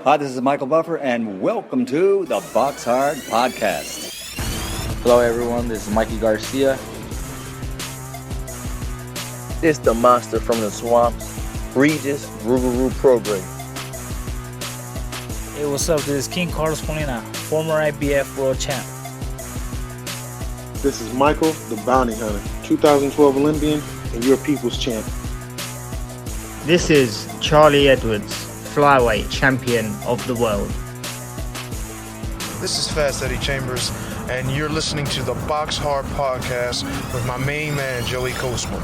Hi, this is Michael Buffer, and welcome to the BoxHard Podcast. Hello, everyone. This is Mikey Garcia. This the monster from the swamps, Regis Rougarou Program. Hey, what's up? This is King Carlos Molina, former IBF World Champ. This is Michael, the Bounty Hunter, 2012 Olympian and your people's champ. This is Charlie Edwards, flyweight champion of the world. This is Fast Eddie Chambers, and you're listening to the BoxHard Podcast with my main man, Joey Coastman.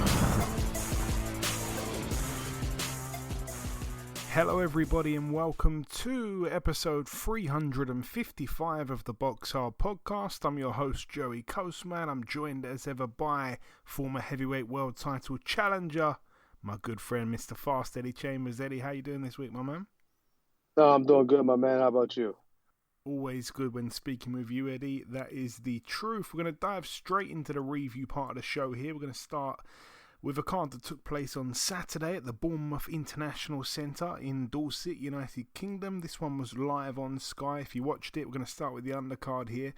Hello everybody and welcome to episode 355 of the BoxHard Podcast. I'm your host Joey Coastman. I'm joined as ever by former heavyweight world title challenger, my good friend Mr. Fast Eddie Chambers. Eddie, how you doing this week, my man? No, I'm doing good, my man. How about you? Always good when speaking with you, Eddie. That is the truth. We're going to dive straight into the review part of the show here. We're going to start with a card that took place on Saturday at the Bournemouth International Centre in Dorset, United Kingdom. This one was live on Sky. If you watched it, we're going to start with the undercard here.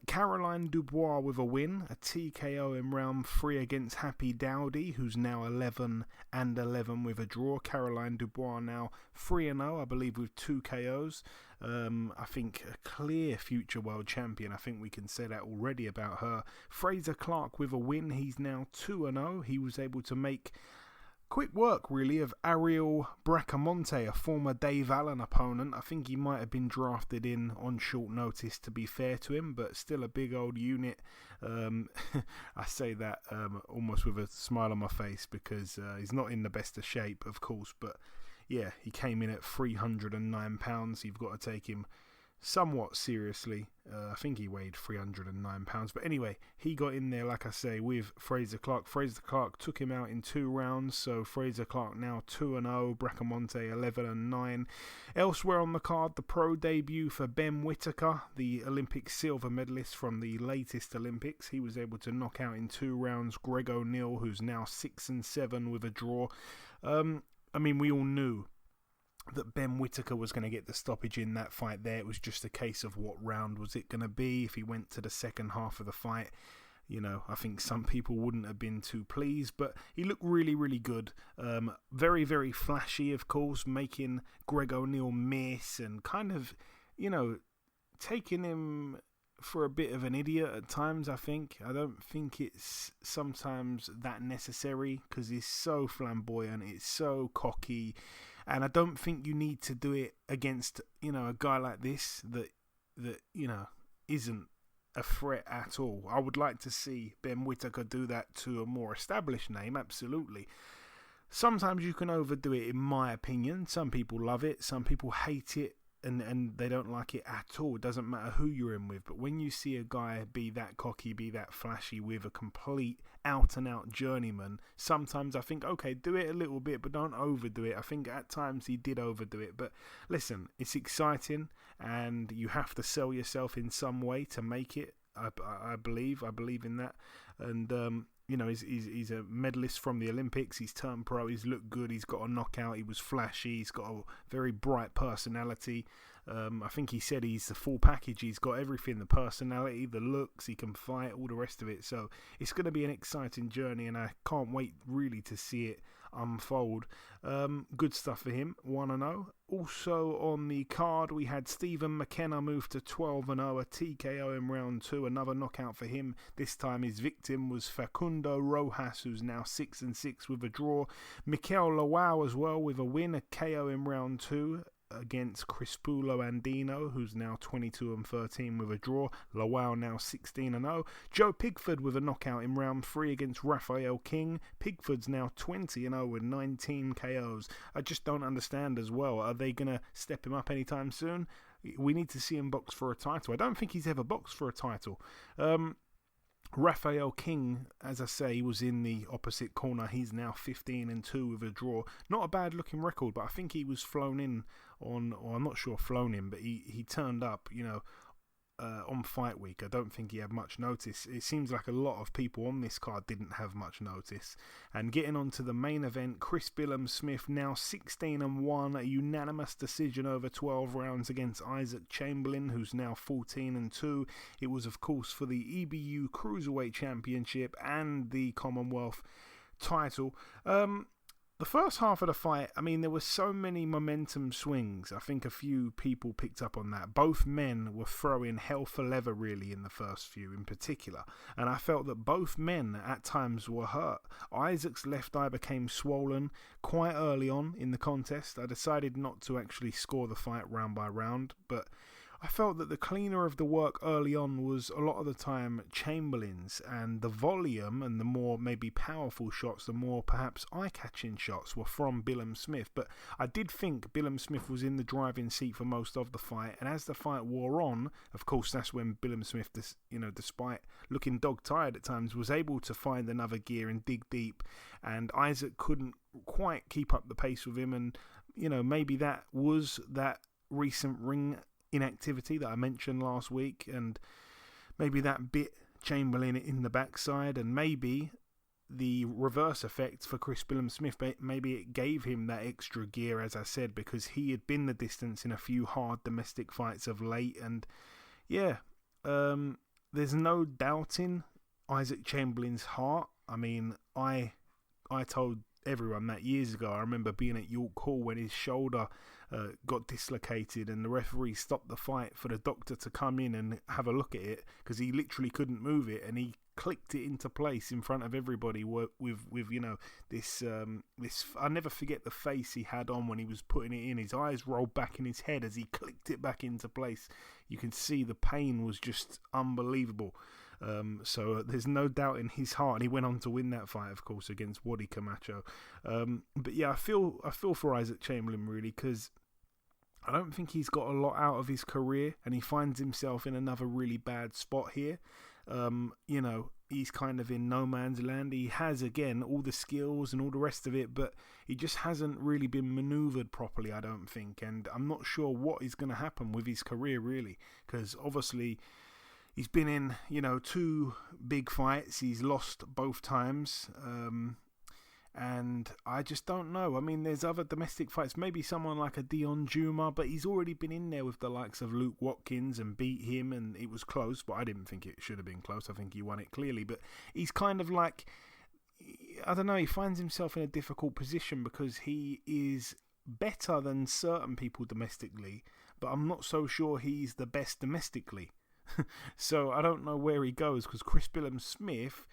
Caroline Dubois with a win, a TKO in round 3 against Happy Dowdy, who's now 11-11 with a draw. Caroline Dubois now 3-0, I believe, with 2 KOs. I think a clear future world champion. I think we can say that already about her. Fraser Clark with a win. He's now 2-0. He was able to make quick work, really, of Ariel Bracamonte, a former Dave Allen opponent. I think he might have been drafted in on short notice, to be fair to him, but still a big old unit. I say that almost with a smile on my face because he's not in the best of shape, of course, but yeah, he came in at £309. You've got to take him somewhat seriously. I think he weighed £309, but anyway, he got in there, like I say, with Fraser Clark. Fraser Clark took him out in 2 rounds, so Fraser Clark now 2-0, Bracamonte 11-9. Elsewhere on the card, the pro debut for Ben Whittaker, the Olympic silver medalist from the latest Olympics. He was able to knock out in 2 rounds Greg O'Neill, who's now 6-7 with a draw. I mean, we all knew that Ben Whittaker was going to get the stoppage in that fight there. It was just a case of what round was it going to be. If he went to the second half of the fight, you know, I think some people wouldn't have been too pleased, but he looked really, really good. Very, very flashy, of course, making Greg O'Neill miss and kind of, you know, taking him for a bit of an idiot at times, I think. I don't think it's sometimes that necessary because he's so flamboyant, it's so cocky. And I don't think you need to do it against, you know, a guy like this that you know, isn't a threat at all. I would like to see Ben Whittaker do that to a more established name, absolutely. Sometimes you can overdo it, in my opinion. Some people love it, some people hate it, and they don't like it at all. It doesn't matter who you're in with. But when you see a guy be that cocky, be that flashy with a complete out-and-out journeyman, sometimes I think, okay, do it a little bit, but don't overdo it. I think at times he did overdo it. But listen, it's exciting, and you have to sell yourself in some way to make it. I believe in that. And you know, he's a medalist from the Olympics. He's turned pro. He's looked good. He's got a knockout. He was flashy. He's got a very bright personality. I think he said he's the full package. He's got everything: the personality, the looks. He can fight, all the rest of it. So it's going to be an exciting journey, and I can't wait really to see it unfold. Good stuff for him. 1-0. Also on the card, we had Stephen McKenna move to 12-0, a TKO in round 2, another knockout for him. This time his victim was Facundo Rojas, who's now 6-6 with a draw. Mikel Lawau as well with a win, a KO in round 2 against Crispulo Andino, who's now 22-13 with a draw. Lawau now 16-0. Joe Pigford with a knockout in round 3 against Raphael King. Pigford's now 20-0 with 19 KOs. I just don't understand as well. Are they going to step him up anytime soon? We need to see him box for a title. I don't think he's ever boxed for a title. Raphael King, as I say, he was in the opposite corner. He's now 15-2 with a draw. Not a bad looking record, but I think he was flown in on, or I'm not sure flown in, but he turned up, you know, on fight week. I don't think he had much notice. It seems like a lot of people on this card didn't have much notice. And getting on to the main event, Chris Smith now 16-1, a unanimous decision over 12 rounds against Isaac Chamberlain, who's now 14-2. It was, of course, for the EBU Cruiserweight Championship and the Commonwealth title. The first half of the fight, I mean, there were so many momentum swings. I think a few people picked up on that. Both men were throwing hell for leather, really, in the first few in particular. And I felt that both men at times were hurt. Isaac's left eye became swollen quite early on in the contest. I decided not to actually score the fight round by round, but I felt that the cleaner of the work early on was a lot of the time Chamberlain's, and the volume and the more maybe powerful shots, the more perhaps eye-catching shots were from Billum Smith. But I did think Billum Smith was in the driving seat for most of the fight, and as the fight wore on, of course, that's when Billum Smith, despite looking dog-tired at times, was able to find another gear and dig deep, and Isaac couldn't quite keep up the pace with him, and maybe that was that recent ring inactivity that I mentioned last week, and maybe that bit Chamberlain in the backside, and maybe the reverse effect for Chris Billum Smith, maybe it gave him that extra gear, as I said, because he had been the distance in a few hard domestic fights of late. And there's no doubting Isaac Chamberlain's heart. I mean, I told everyone that years ago. I remember being at York Hall when his shoulder got dislocated, and the referee stopped the fight for the doctor to come in and have a look at it, because he literally couldn't move it, and he clicked it into place in front of everybody with this I never forget the face he had on when he was putting it in. His eyes rolled back in his head as he clicked it back into place. You can see the pain was just unbelievable. So there's no doubt in his heart, and he went on to win that fight, of course, against Wadi Camacho. But yeah, I feel for Isaac Chamberlain, really, because I don't think he's got a lot out of his career, and he finds himself in another really bad spot here. He's kind of in no man's land. He has, again, all the skills and all the rest of it, but he just hasn't really been manoeuvred properly, I don't think. And I'm not sure what is going to happen with his career, really, because obviously he's been in, 2 big fights. He's lost both times. And I just don't know. I mean, there's other domestic fights, maybe someone like a Dion Juma, but he's already been in there with the likes of Luke Watkins and beat him, and it was close, but I didn't think it should have been close. I think he won it clearly. But he's kind of like, I don't know, he finds himself in a difficult position because he is better than certain people domestically, but I'm not so sure he's the best domestically. So I don't know where he goes, because Chris Billum Smith,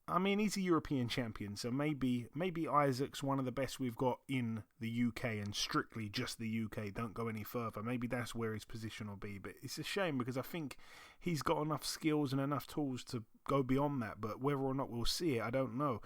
I mean, he's a European champion, so maybe Isaac's one of the best we've got in the UK, and strictly just the UK, don't go any further. Maybe that's where his position will be, but it's a shame because I think he's got enough skills and enough tools to go beyond that, but whether or not we'll see it, I don't know.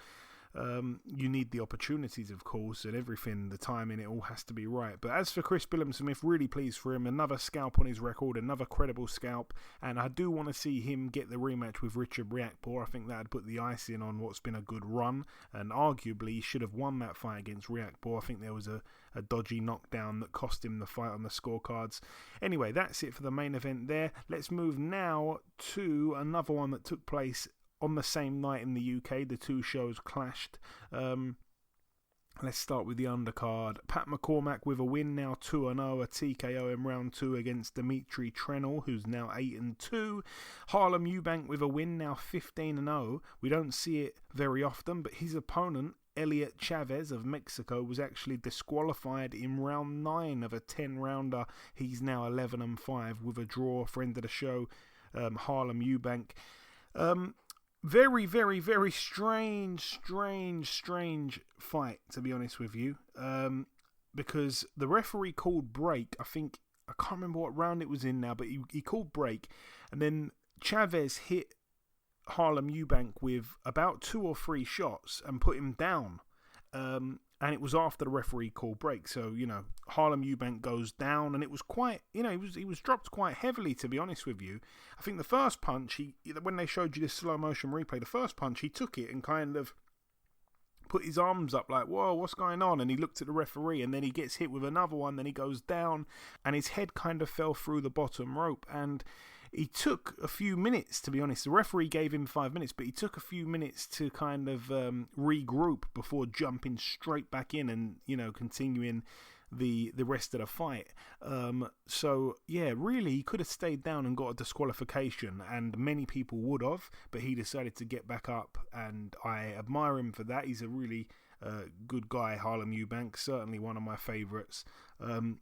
You need the opportunities, of course, and everything, the timing, it all has to be right. But as for Chris Billum Smith, really pleased for him. Another scalp on his record, another credible scalp, and I do want to see him get the rematch with Richard Riakporhe. I think that would put the icing on what's been a good run, and arguably he should have won that fight against Riakporhe. I think there was a dodgy knockdown that cost him the fight on the scorecards. Anyway, that's it for the main event there. Let's move now to another one that took place on the same night in the UK. The two shows clashed. Let's start with the undercard. Pat McCormack with a win, now 2-0, a TKO in round 2 against Dimitri Trenel, who's now 8-2. Harlem Eubank with a win, now 15-0. We don't see it very often, but his opponent, Elliot Chavez of Mexico, was actually disqualified in round 9 of a 10-rounder. He's now 11-5 with a draw. Friend of the show, Harlem Eubank. Very, very, very strange fight, to be honest with you. Because the referee called break. I can't remember what round it was in now, but he called break. And then Chavez hit Harlem Eubank with about 2 or 3 shots and put him down. And it was after the referee called break. So, Harlem Eubank goes down, and it was quite, he was dropped quite heavily, to be honest with you. I think the first punch, when they showed you this slow motion replay, the first punch, he took it and kind of put his arms up like, whoa, what's going on? And he looked at the referee, and then he gets hit with another one, then he goes down, and his head kind of fell through the bottom rope. And he took a few minutes, to be honest. The referee gave him 5 minutes, but he took a few minutes to kind of regroup before jumping straight back in and, continuing the rest of the fight. So, yeah, really, he could have stayed down and got a disqualification, and many people would have, but he decided to get back up, and I admire him for that. He's a really good guy, Harlem Eubank, certainly one of my favourites.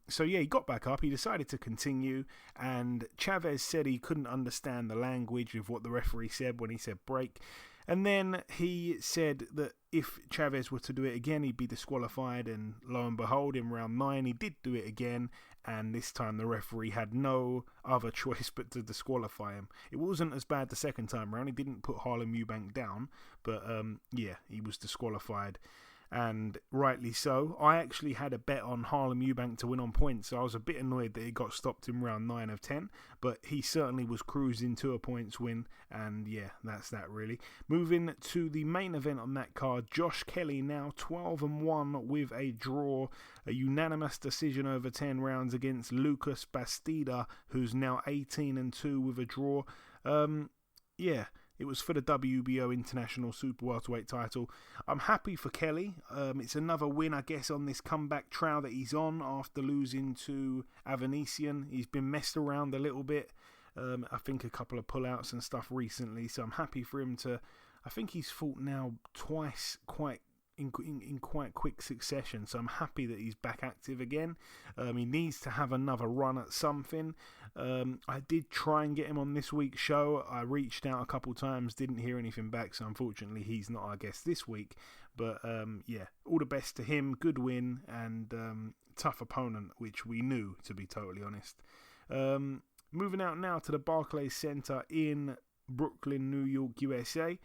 So yeah, he got back up, he decided to continue, and Chavez said he couldn't understand the language of what the referee said when he said break, and then he said that if Chavez were to do it again, he'd be disqualified, and lo and behold, in round 9 he did do it again, and this time the referee had no other choice but to disqualify him. It wasn't as bad the second time round, he didn't put Harlem Eubank down, but yeah, he was disqualified. And rightly so. I actually had a bet on Harlem Eubank to win on points, so I was a bit annoyed that he got stopped in round 9 of 10, but he certainly was cruising to a points win, and yeah, that's that really. Moving to the main event on that card, Josh Kelly now 12-1 with a draw, a unanimous decision over 10 rounds against Lucas Bastida, who's now 18-2 with a draw. Yeah. It was for the WBO International Super Welterweight title. I'm happy for Kelly. It's another win, I guess, on this comeback trail that he's on after losing to Avanesian. He's been messed around a little bit. I think a couple of pullouts and stuff recently. So I'm happy for him to... I think he's fought now twice in quite quick succession, so I'm happy that he's back active again. He needs to have another run at something. I did try and get him on this week's show. I reached out a couple times, didn't hear anything back, so unfortunately he's not our guest this week. But yeah, all the best to him. Good win and tough opponent, which we knew, to be totally honest. Moving out now to the Barclays Center in Brooklyn, New York, USA.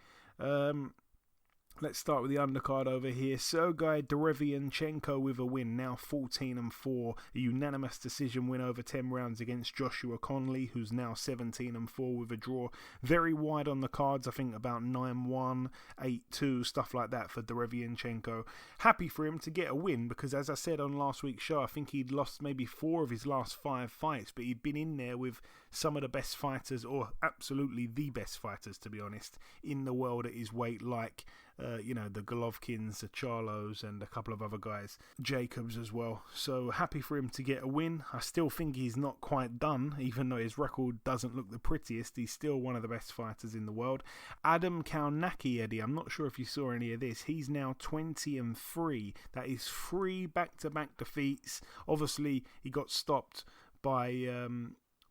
Let's start with the undercard over here. Sergei Derevyanchenko with a win, now 14-4. A unanimous decision win over 10 rounds against Joshua Conley, who's now 17-4 with a draw. Very wide on the cards, I think about 9-1, 8-2, stuff like that for Derevyanchenko. Happy for him to get a win, because as I said on last week's show, I think he'd lost maybe 4 of his last 5 fights, but he'd been in there with some of the best fighters, or absolutely the best fighters, to be honest, in the world at his weight, like... the Golovkins, the Charlos, and a couple of other guys, Jacobs as well. So happy for him to get a win. I still think he's not quite done, even though his record doesn't look the prettiest. He's still one of the best fighters in the world. Adam Kaunaki, Eddie, I'm not sure if you saw any of this. He's now 20-3. That is 3 back-to-back defeats. Obviously, he got stopped by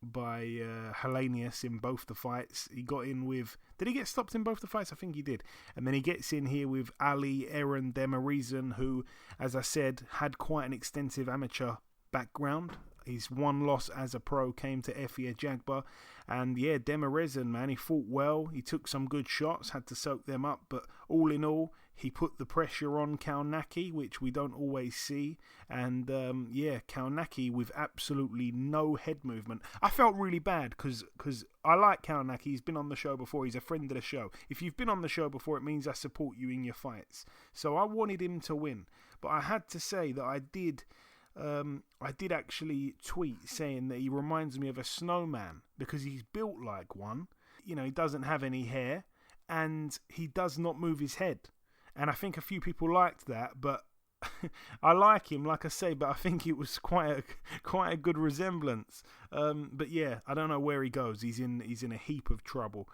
Helenius in both the fights. He got in with... Did he get stopped in both the fights? I think he did. And then he gets in here with Ali Aaron Demirezen, who, as I said, had quite an extensive amateur background. His one loss as a pro came to Efia Jagba. And yeah, Demirezen, man, he fought well. He took some good shots, had to soak them up. But all in all, he put the pressure on Kaunaki, which we don't always see. And yeah, Kaunaki with absolutely no head movement. I felt really bad because I like Kaunaki. He's been on the show before. He's a friend of the show. If you've been on the show before, it means I support you in your fights. So I wanted him to win. But I had to say that I did actually tweet saying that he reminds me of a snowman because he's built like one. He doesn't have any hair and he does not move his head. And I think a few people liked that, but I like him, like I say, but I think it was quite a good resemblance. But yeah, I don't know where he goes. He's in a heap of trouble.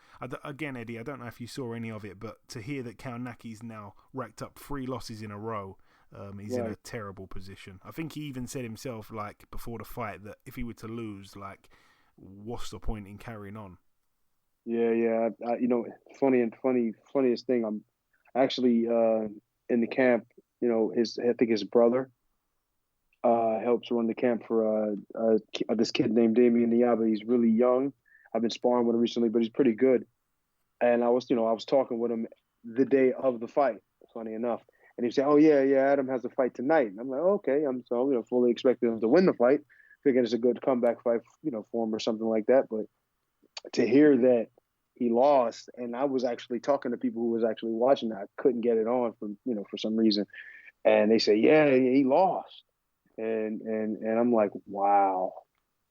Again, Eddie, I don't know if you saw any of it, but to hear that Kaunaki's now racked up 3 losses in a row, he's in a terrible position. I think he even said himself, like, before the fight, that if he were to lose, like, what's the point in carrying on? Yeah. Funniest thing, I'm actually in the camp. I think his brother helps run the camp for this kid named Damian Niaba. He's really young. I've been sparring with him recently, but he's pretty good. And I was talking with him the day of the fight, funny enough. And he said, "Oh yeah, Adam has a fight tonight." And I'm like, "Okay." I'm fully expecting him to win the fight. Figuring it's a good comeback fight, for him or something like that. But to hear that he lost, and I was actually talking to people who was actually watching that, I couldn't get it on for some reason, and they say, "Yeah, he lost," and I'm like, "Wow."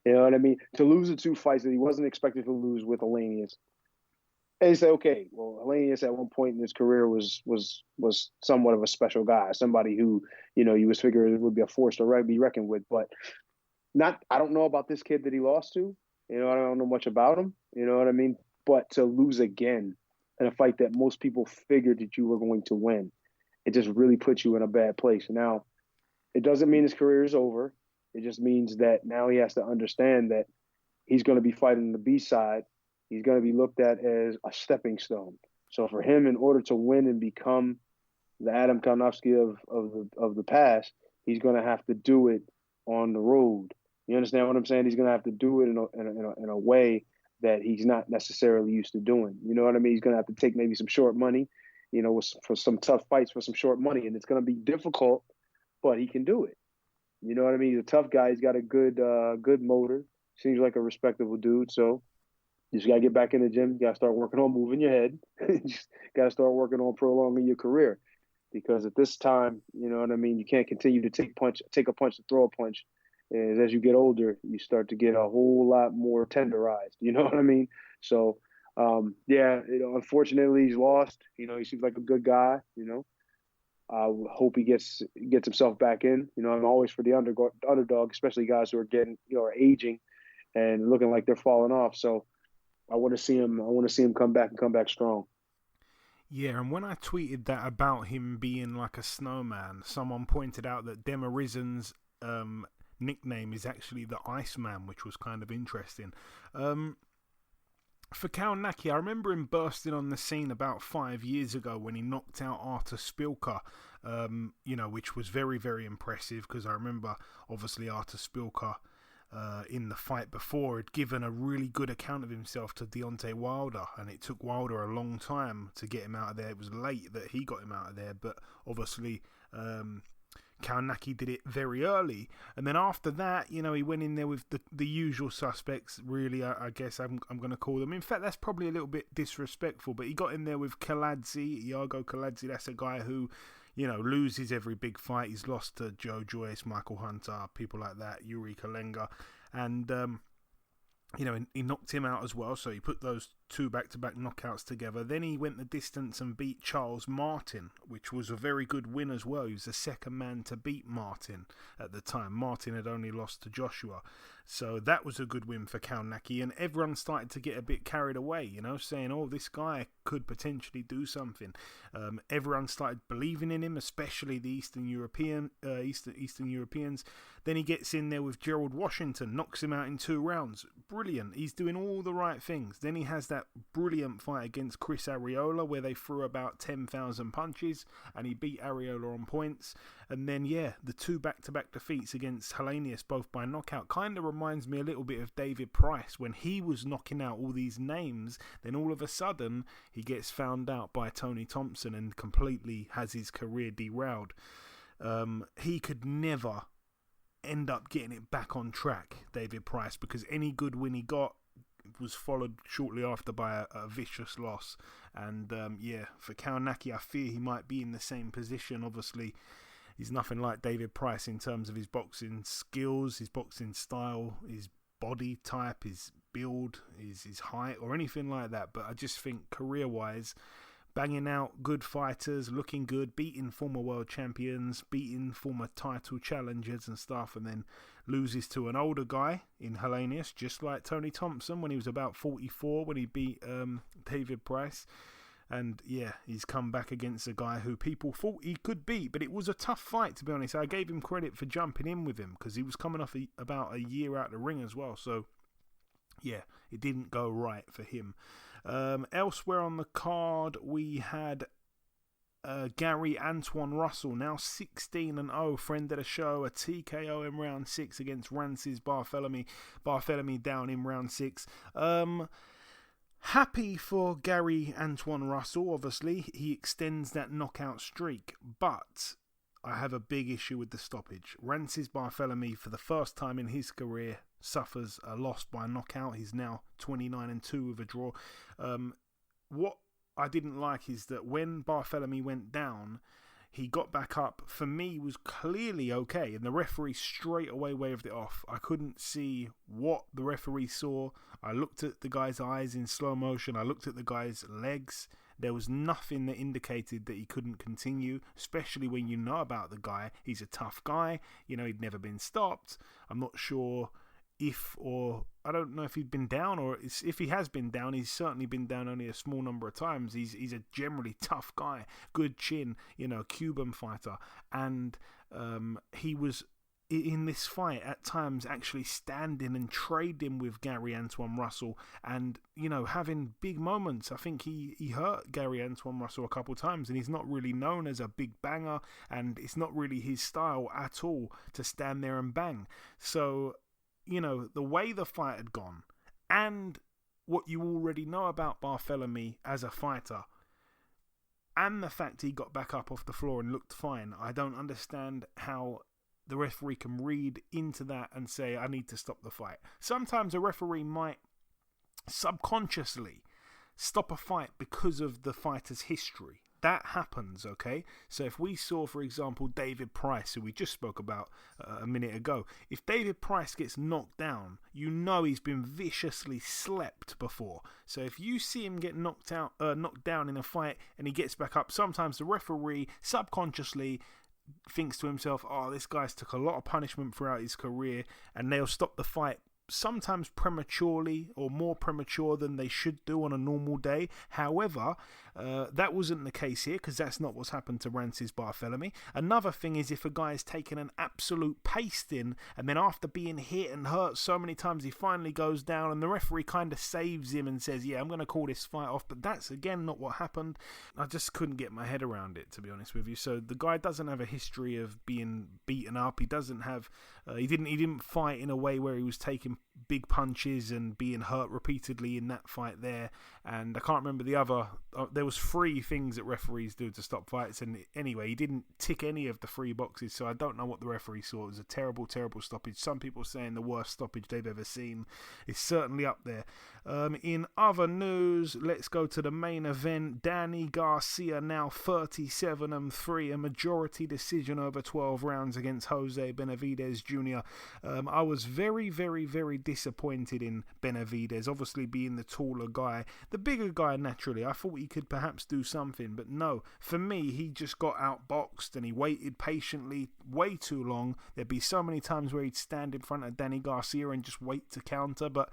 You know what I mean? To lose the 2 fights that he wasn't expected to lose with Elenius. And you say, okay, well, Elenius at one point in his career was somewhat of a special guy, somebody who, you was figuring would be a force to be reckoned with. But I don't know about this kid that he lost to. I don't know much about him. You know what I mean? But to lose again in a fight that most people figured that you were going to win, it just really puts you in a bad place. Now, it doesn't mean his career is over. It just means that now he has to understand that he's going to be fighting the B side. He's going to be looked at as a stepping stone. So for him, in order to win and become the Adam Karnofsky of the past, he's going to have to do it on the road. You understand what I'm saying? He's going to have to do it in a way that he's not necessarily used to doing. You know what I mean? He's going to have to take maybe some short money, for some tough fights for some short money, and it's going to be difficult, but he can do it. You know what I mean? He's a tough guy. He's got a good motor. Seems like a respectable dude. So you just got to get back in the gym. You got to start working on moving your head. You just got to start working on prolonging your career, because at this time, you know what I mean, you can't continue to take a punch to throw a punch. As you get older, you start to get a whole lot more tenderized. You know what I mean? So, unfortunately, he's lost. He seems like a good guy. I hope he gets himself back in. I'm always for the underdog, especially guys who are are aging and looking like they're falling off. So I want to see him come back strong. Yeah, and when I tweeted that about him being like a snowman, someone pointed out that Demarizen's nickname is actually the Iceman, which was kind of interesting. For Kalnacki, I remember him bursting on the scene about 5 years ago when he knocked out Artur Spilka, which was very, very impressive, because I remember, obviously, Artur Spilka in the fight before had given a really good account of himself to Deontay Wilder, and it took Wilder a long time to get him out of there. It was late that he got him out of there, but obviously Kalnacki did it very early, and then after that, he went in there with the usual suspects, really, I guess I'm going to call them. In fact, that's probably a little bit disrespectful, but he got in there with Iago Kaladze. That's a guy who, loses every big fight. He's lost to Joe Joyce, Michael Hunter, people like that, Yuri Kalenga, and he knocked him out as well, so he put those 2 back-to-back knockouts together. Then he went the distance and beat Charles Martin, which was a very good win as well. He was the second man to beat Martin at the time. Martin had only lost to Joshua. So that was a good win for Kalnacki, and everyone started to get a bit carried away, saying, oh, this guy could potentially do something. Everyone started believing in him, especially the Eastern Europeans. Then he gets in there with Gerald Washington, knocks him out in 2 rounds. Brilliant. He's doing all the right things. Then he has that brilliant fight against Chris Arreola where they threw about 10,000 punches and he beat Arreola on points. And then, the 2 back-to-back defeats against Helenius, both by knockout, kind of reminds me a little bit of David Price. When he was knocking out all these names, then all of a sudden he gets found out by Tony Thompson and completely has his career derailed. He could never end up getting it back on track, David Price, because any good win he got was followed shortly after by a vicious loss. And for Kalnacki, I fear he might be in the same position. Obviously, he's nothing like David Price in terms of his boxing skills, his boxing style, his body type, his build, his height, or anything like that. But I just think career-wise, banging out good fighters, looking good, beating former world champions, beating former title challengers and stuff, and then loses to an older guy in Helenius, just like Tony Thompson when he was about 44 when he beat David Price. And he's come back against a guy who people thought he could beat, but it was a tough fight, to be honest. I gave him credit for jumping in with him because he was coming off about a year out of the ring as well. So, it didn't go right for him. Elsewhere on the card, we had Gary Antoine Russell, now 16-0, friend of the show, a TKO in round 6 against Rances Barthélemy down in round 6. Happy for Gary Antoine Russell, obviously. He extends that knockout streak, but I have a big issue with the stoppage. Rances Barthélemy, for the first time in his career, suffers a loss by knockout. He's now 29-2 with a draw. What I didn't like is that when Barthélemy went down, He got back up. For me, was clearly okay, and the referee straight away waved it off. I couldn't see what the referee saw. I looked at the guy's eyes in slow motion. I looked at the guy's legs. There was nothing that indicated that he couldn't continue, especially when you know about the guy. He's a tough guy. You know, he'd never been stopped. I'm not sure I don't know if he'd been down, or if he has been down, he's certainly been down only a small number of times. He's a generally tough guy, good chin, Cuban fighter, and he was in this fight at times actually standing and trading with Gary Antoine Russell, and having big moments. I think he hurt Gary Antoine Russell a couple times, and he's not really known as a big banger, and it's not really his style at all to stand there and bang. So the way the fight had gone, and what you already know about Barthélemy as a fighter, and the fact he got back up off the floor and looked fine, I don't understand how the referee can read into that and say, I need to stop the fight. Sometimes a referee might subconsciously stop a fight because of the fighter's history. That happens, okay? So if we saw, for example, David Price, who we just spoke about a minute ago, if David Price gets knocked down, he's been viciously slept before. So if you see him get knocked down in a fight and he gets back up, sometimes the referee subconsciously thinks to himself, this guy's took a lot of punishment throughout his career, and they'll stop the fight sometimes prematurely, or more premature than they should do on a normal day. However, that wasn't the case here, because that's not what's happened to Rances Barthélemy. Another thing is, if a guy is taking an absolute pasting, and then after being hit and hurt so many times, he finally goes down, and the referee kind of saves him and says, I'm going to call this fight off. But that's, again, not what happened. I just couldn't get my head around it, to be honest with you. So the guy doesn't have a history of being beaten up. He doesn't have... He didn't fight in a way where he was taking big punches and being hurt repeatedly in that fight there. And I can't remember the other... there was 3 things that referees do to stop fights, and anyway, he didn't tick any of the 3 boxes, so I don't know what the referee saw. It was a terrible, terrible stoppage. Some people saying the worst stoppage they've ever seen. It's certainly up there. In other news, let's go to the main event. Danny Garcia, now 37-3, a majority decision over 12 rounds against Jose Benavidez Jr. I was very, very, very disappointed in Benavidez, obviously being the taller guy, the bigger guy naturally. I thought he could perhaps do something, but no. For me, he just got outboxed, and he waited patiently way too long. There'd be so many times where he'd stand in front of Danny Garcia and just wait to counter, but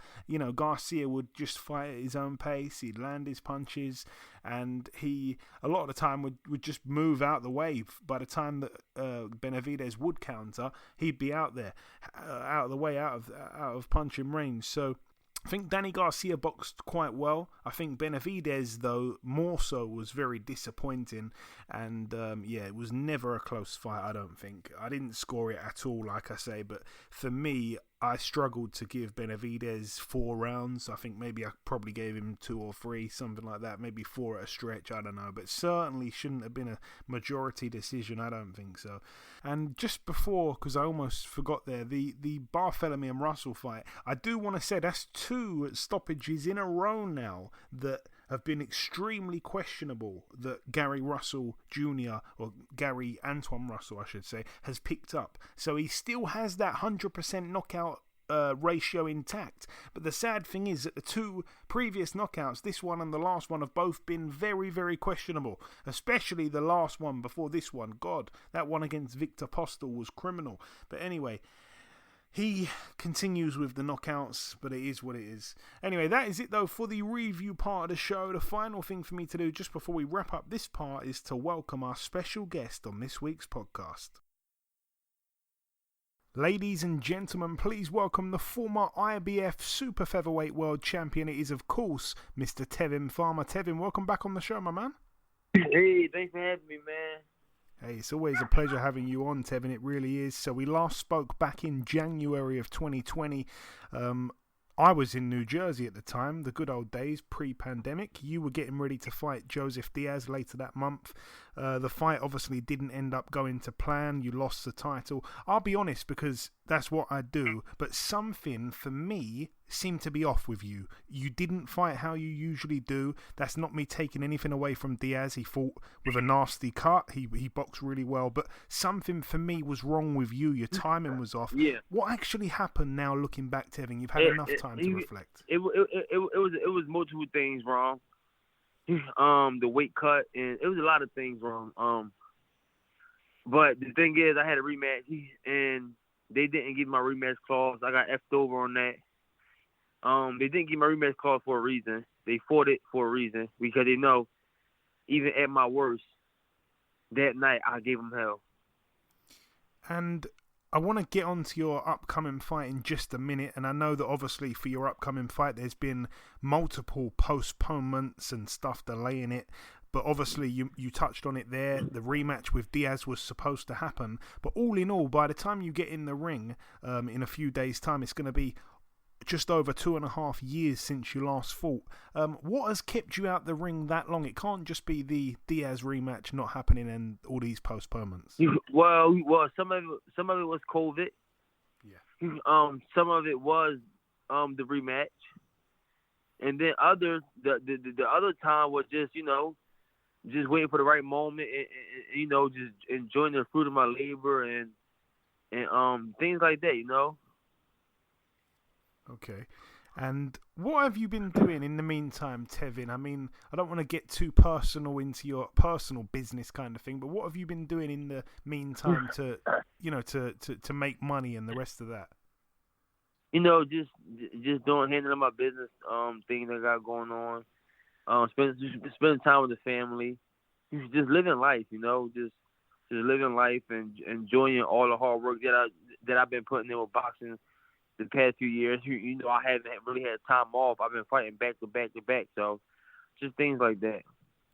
Garcia would just fight at his own pace. He'd land his punches, and he a lot of the time would just move out the way. By the time that Benavidez would counter, he'd be out there, out of the way, out of punching range. So I think Danny Garcia boxed quite well. I think Benavidez, though, more so, was very disappointing. And it was never a close fight, I don't think. I didn't score it at all, like I say, but for me, I struggled to give Benavidez 4 rounds. I think maybe I probably gave him 2 or 3, something like that. Maybe 4 at a stretch, I don't know. But certainly shouldn't have been a majority decision, I don't think so. And just before, because I almost forgot there, the Barthélemy and Russell fight, I do want to say that's 2 stoppages in a row now that have been extremely questionable, that Gary Russell Jr., or Gary Antoine Russell, I should say, has picked up. So he still has that 100% knockout ratio intact. But the sad thing is that the 2 previous knockouts, this one and the last one, have both been very, very questionable. Especially the last one before this one. God, that one against Victor Postel was criminal. But anyway, he continues with the knockouts, but it is what it is. Anyway, that is it though for the review part of the show. The final thing for me to do just before we wrap up this part is to welcome our special guest on this week's podcast. Ladies and gentlemen, please welcome the former IBF Super-Featherweight World Champion. It is, of course, Mr. Tevin Farmer. Tevin, welcome back on the show, my man. Hey, thanks for having me, man. Hey, it's always a pleasure having you on, Tevin. It really is. So we last spoke back in January of 2020. I was in New Jersey at the time, the good old days, pre-pandemic. You were getting ready to fight Joseph Diaz later that month. The fight obviously didn't end up going to plan. You lost the title. I'll be honest, because that's what I do. But something, for me, seemed to be off with you. You didn't fight how you usually do. That's not me taking anything away from Diaz. He fought with a nasty cut. He boxed really well. But something, for me, was wrong with you. Your timing was off. Yeah. What actually happened now, looking back, Tevin? You've had enough time to reflect. It was multiple things wrong. The weight cut, and it was a lot of things wrong. But the thing is, I had a rematch, and they didn't give my rematch clause. I got effed over on that. They didn't give my rematch clause for a reason. They fought it for a reason, because they know, even at my worst, that night I gave them hell. And I want to get on to your upcoming fight in just a minute, and I know that obviously for your upcoming fight there's been multiple postponements and stuff delaying it, but obviously you touched on it there. The rematch with Diaz was supposed to happen, but all in all, by the time you get in the ring in a few days' time, it's going to be just over 2.5 years since you last fought. What has kept you out the ring that long? It can't just be the Diaz rematch not happening and all these postponements. Well, some of it was COVID. Yeah. Some of it was the rematch, and then the other time was just just waiting for the right moment, and just enjoying the fruit of my labor and things like that. Okay. And what have you been doing in the meantime, Tevin? I mean, I don't want to get too personal into your personal business kind of thing, but what have you been doing in the meantime to make money and the rest of that? Just handling my business, things I got going on. Spending time with the family. Just living life, just living life and enjoying all the hard work that I've been putting in with boxing the past few years. I haven't really had time off. I've been fighting back to back to back. So just things like that.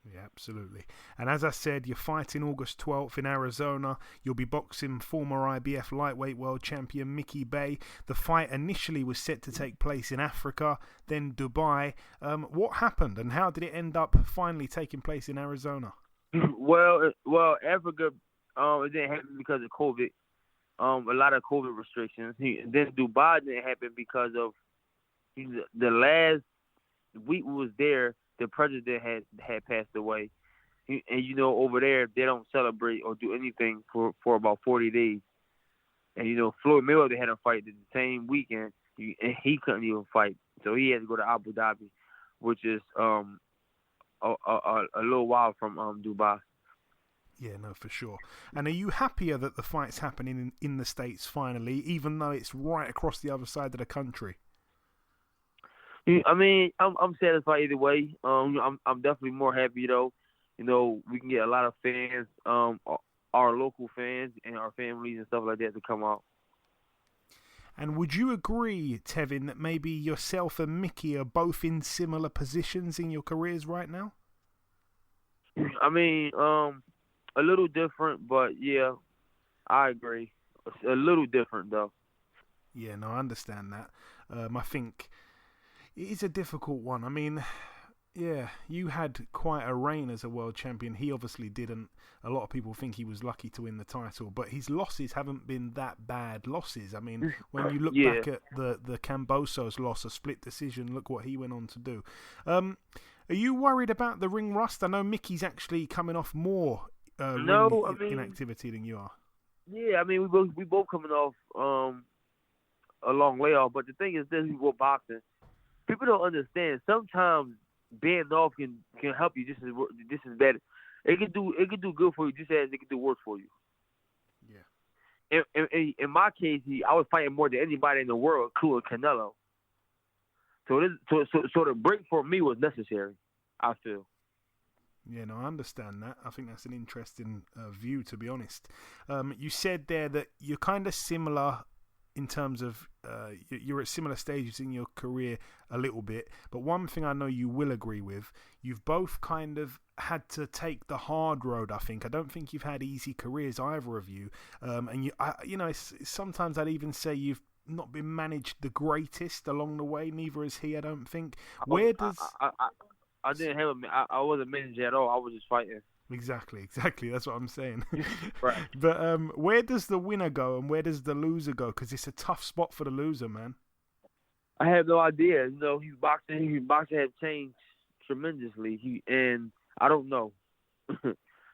Yeah, absolutely. And as I said, you're fighting August 12th in Arizona. You'll be boxing former IBF lightweight world champion Mickey Bey. The fight initially was set to take place in Africa, then Dubai. What happened, and how did it end up finally taking place in Arizona? Well, Africa, it didn't happen because of COVID. A lot of COVID restrictions. Then Dubai didn't happen because of the last week we was there, the president had passed away. And, over there, they don't celebrate or do anything for about 40 days. And, Floyd Mayweather had a fight the same weekend, and he couldn't even fight. So he had to go to Abu Dhabi, which is a little while from Dubai. Yeah, no, for sure. And are you happier that the fight's happening in the States finally, even though it's right across the other side of the country? I mean, I'm satisfied either way. I'm definitely more happy though. We can get a lot of fans, our local fans and our families and stuff like that to come out. And would you agree, Tevin, that maybe yourself and Mickey are both in similar positions in your careers right now? I mean, a little different, but yeah, I agree. A little different, though. Yeah, no, I understand that. I think it is a difficult one. I mean, yeah, you had quite a reign as a world champion. He obviously didn't. A lot of people think he was lucky to win the title, but his losses haven't been that bad losses. I mean, when you look back at the Cambosos loss, a split decision, look what he went on to do. Are you worried about the ring rust? I know Mickey's actually coming off more inactivity than you are. Yeah, I mean, we both coming off a long layoff, but the thing is this, we both boxing. People don't understand. Sometimes being off can help you just as bad. It can do good for you just as it can do worse for you. Yeah. In my case, I was fighting more than anybody in the world, including Canelo. So the break for me was necessary, I feel. Yeah, no, I understand that. I think that's an interesting view, to be honest. You said there that you're kind of similar in terms of you're at similar stages in your career a little bit, but one thing I know you will agree with, you've both kind of had to take the hard road. I don't think you've had easy careers, either of you, and sometimes I'd even say you've not been managed the greatest along the way. Neither has he, I don't think. Where does I didn't have I wasn't managed at all. I was just fighting. Exactly. That's what I'm saying. Right. But where does the winner go and where does the loser go? Because it's a tough spot for the loser, man. I have no idea. You know, his boxing has changed tremendously. And I don't know.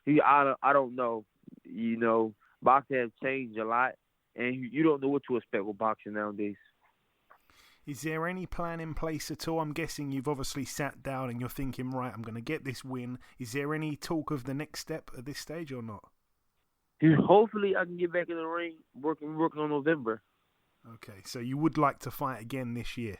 I don't know. You know, boxing has changed a lot, and you don't know what to expect with boxing nowadays. Is there any plan in place at all? I'm guessing you've obviously sat down and you're thinking, right, I'm going to get this win. Is there any talk of the next step at this stage or not? Hopefully, I can get back in the ring working on November. Okay, so you would like to fight again this year?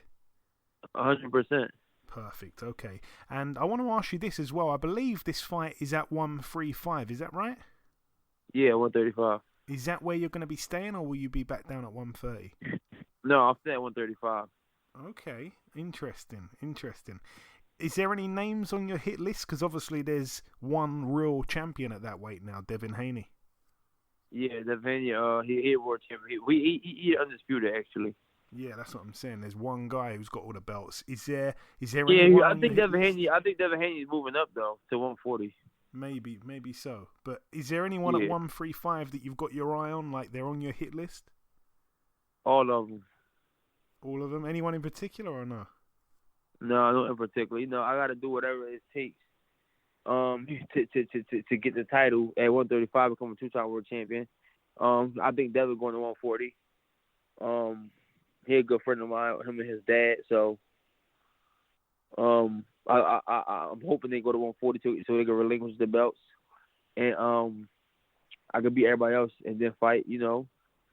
100%. Perfect, okay. And I want to ask you this as well. I believe this fight is at 135, is that right? Yeah, 135. Is that where you're going to be staying or will you be back down at 130? No, I'll stay at 135. Okay, interesting. Is there any names on your hit list? Because obviously there's one real champion at that weight now, Devin Haney. Yeah, Devin Haney, he world champion. He undisputed, actually. Yeah, that's what I'm saying. There's one guy who's got all the belts. Is there Yeah, anyone I think Devin Haney is moving up though to 140. Maybe so. But is there anyone at 135 that you've got your eye on, like they're on your hit list? All of them. All of them? Anyone in particular or no? No, not in particular. You know, I got to do whatever it takes to get the title at 135, become a two-time world champion. I think Devin going to 140. He's a good friend of mine, him and his dad. So, I'm hoping they go to 140 so they can relinquish the belts, and I can beat everybody else and then fight. You know,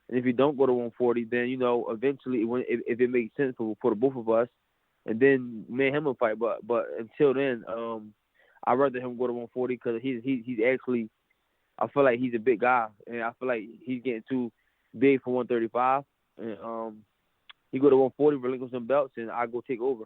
and if you don't go to 140, then you know eventually if it makes sense for the both of us, and then me and him will fight. But until then, I'd rather him go to 140 because he's actually, I feel like he's a big guy, and I feel like he's getting too big for 135, and he go to 140, relinquish some belts, and I go take over.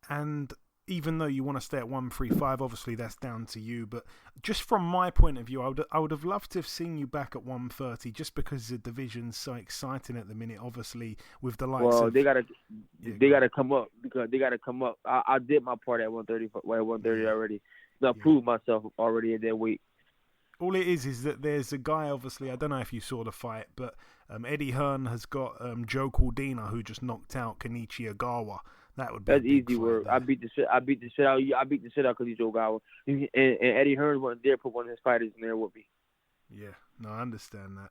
And even though you want to stay at 135, obviously that's down to you. But just from my point of view, I would have loved to have seen you back at 130, just because the division's so exciting at the minute. Obviously, with the likes of they gotta come up because they gotta come up. I did my part at 130 already. So I proved myself already in that weight. All it is that there's a guy, obviously, I don't know if you saw the fight, but Eddie Hearn has got Joe Cordina, who just knocked out Kenichi Ogawa. That would be That's easy work. I beat the shit out Kenichi Ogawa. And Eddie Hearn wasn't there, put one of his fighters in there with me. Yeah, no, I understand that.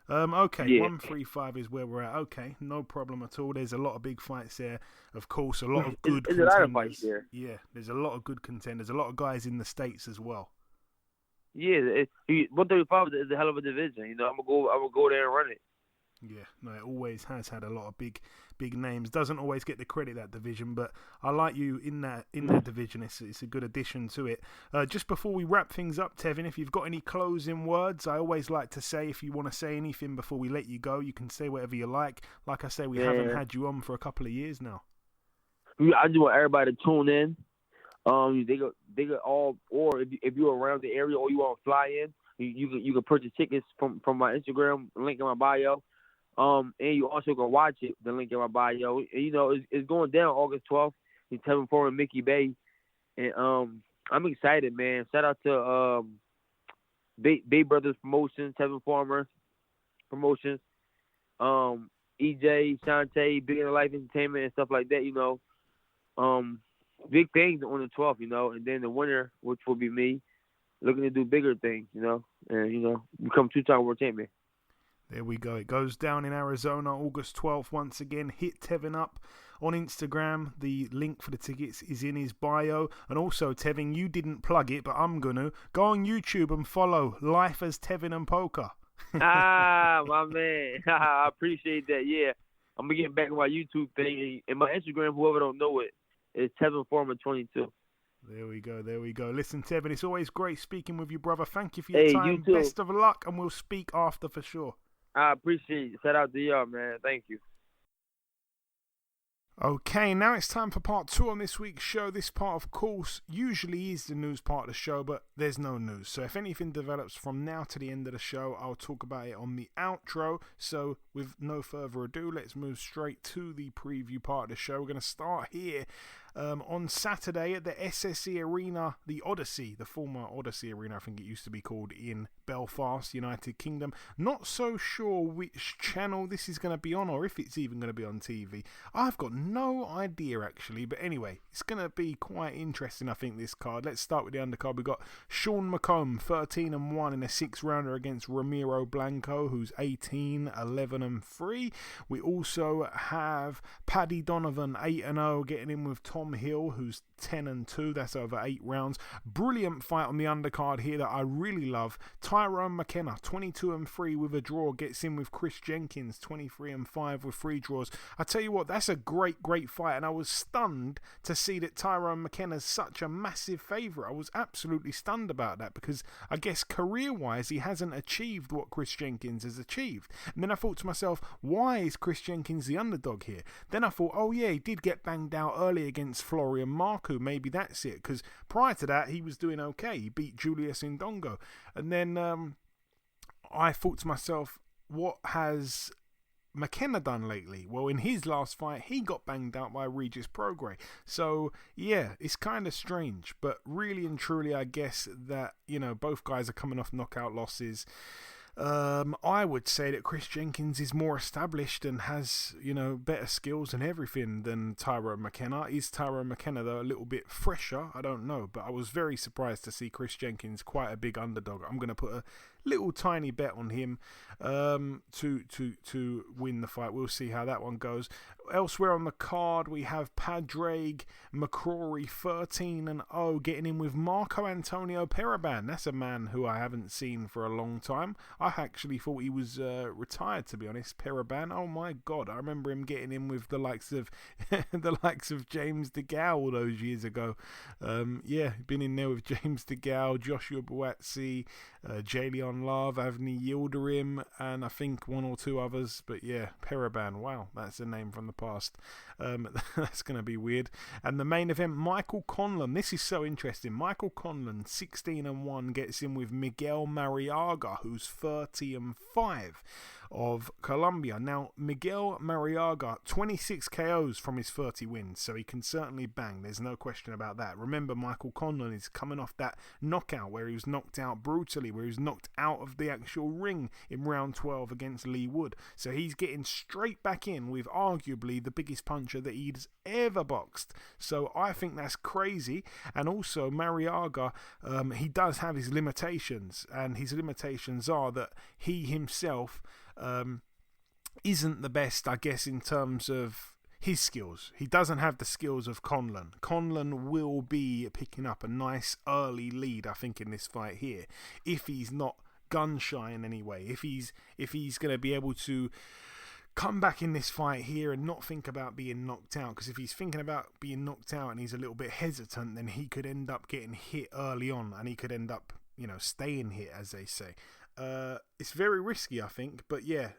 Okay, 135 is where we're at. Okay, no problem at all. There's a lot of big fights there. Of course, a lot of good contenders. There's a lot of fights there. Yeah, there's a lot of good contenders. A lot of guys in the States as well. Yeah, 135 is a hell of a division. You know, I'm gonna go there and run it. Yeah, no, it always has had a lot of big names. Doesn't always get the credit, that division, but I like you in that division. It's a good addition to it. Just before we wrap things up, Tevin, if you've got any closing words, I always like to say, if you want to say anything before we let you go, you can say whatever you like. Like I say, we haven't had you on for a couple of years now. I just want everybody to tune in. They got all, or if you're around the area or you want to fly in, you can purchase tickets from my Instagram link in my bio. And you also can watch it, the link in my bio. And, you know, it's going down August 12th. It's Tevin Farmer and Mickey Bey. And I'm excited, man. Shout out to Bey Brothers Promotions, Tevin Farmer Promotions, EJ, Shantae, Big in Life Entertainment, and stuff like that, you know. Big things on the 12th, you know. And then the winner, which will be me, looking to do bigger things, you know. And, you know, become two-time world champion. There we go. It goes down in Arizona, August 12th. Once again, hit Tevin up on Instagram. The link for the tickets is in his bio. And also, Tevin, you didn't plug it, but I'm going to. Go on YouTube and follow Life as Tevin and Poker. My man. I appreciate that. Yeah. I'm going to get back on my YouTube thing. And my Instagram, whoever don't know it, is Tevin Farmer 22. There we go. Listen, Tevin, it's always great speaking with you, brother. Thank you for your time. You too. Best of luck, and we'll speak after for sure. I appreciate it. Shout out to y'all, man. Thank you. Okay, now it's time for part 2 on this week's show. This part, of course, usually is the news part of the show, but there's no news. So if anything develops from now to the end of the show, I'll talk about it on the outro. So with no further ado, let's move straight to the preview part of the show. We're going to start here on Saturday at the SSE Arena, the Odyssey, the former Odyssey Arena, I think it used to be called, in Belfast, United Kingdom. Not so sure which channel this is going to be on, or if it's even going to be on TV. I've got no idea, actually. But anyway, it's going to be quite interesting, I think, this card. Let's start with the undercard. We've got Sean McComb, 13-1 in a 6-rounder against Ramiro Blanco, who's 18-11-3. We also have Paddy Donovan, 8-0, getting in with Tom Hill, who's 10-2. That's over 8 rounds. Brilliant fight on the undercard here that I really love. Tyrone McKenna, 22-3 with a draw, gets in with Chris Jenkins, 23-5 with 3 draws. I tell you what, that's a great fight, and I was stunned to see that Tyrone McKenna's such a massive favourite. I was absolutely stunned about that, because I guess career-wise he hasn't achieved what Chris Jenkins has achieved. And then I thought to myself, why is Chris Jenkins the underdog here? Then I thought, oh yeah, he did get banged out early against Florian Marku. Maybe that's it, because prior to that he was doing okay. He beat Julius Indongo. And then I thought to myself, what has McKenna done lately? Well, in his last fight, he got banged out by Regis Prograis. So, yeah, it's kind of strange. But really and truly, I guess that, both guys are coming off knockout losses. I would say that Chris Jenkins is more established and has, better skills and everything than Tyrone McKenna. Is Tyrone McKenna, though, a little bit fresher? I don't know, but I was very surprised to see Chris Jenkins quite a big underdog. I'm going to put a little tiny bet on him to win the fight. We'll see how that one goes. Elsewhere on the card, we have Padraig McCrory, 13-0, getting in with Marco Antonio Periban. That's a man who I haven't seen for a long time. I actually thought he was retired, to be honest. Periban, oh my God, I remember him getting in with the likes of James DeGale all those years ago. Been in there with James DeGale, Joshua Buatsi, Jalen Love, Avni Yildirim, and I think one or two others. But yeah, Periban, wow, that's a name from the past. That's going to be weird. And the main event, Michael Conlan. This is so interesting. Michael Conlan, 16-1, gets in with Miguel Mariaga, who's 30-5 of Colombia. Now, Miguel Mariaga, 26 KOs from his 30 wins, so he can certainly bang. There's no question about that. Remember, Michael Conlan is coming off that knockout where he was knocked out brutally, where he was knocked out of the actual ring in round 12 against Lee Wood. So he's getting straight back in with arguably the biggest puncher that he's ever boxed. So I think that's crazy. And also, Mariaga, he does have his limitations, and his limitations are that he himself isn't the best, I guess, in terms of his skills. He doesn't have the skills of Conlan. Conlan will be picking up a nice early lead, I think, in this fight here, if he's not gun shy in any way. If he's going to be able to come back in this fight here and not think about being knocked out, because if he's thinking about being knocked out and he's a little bit hesitant, then he could end up getting hit early on, and he could end up, staying hit, as they say. It's very risky, I think, but yeah,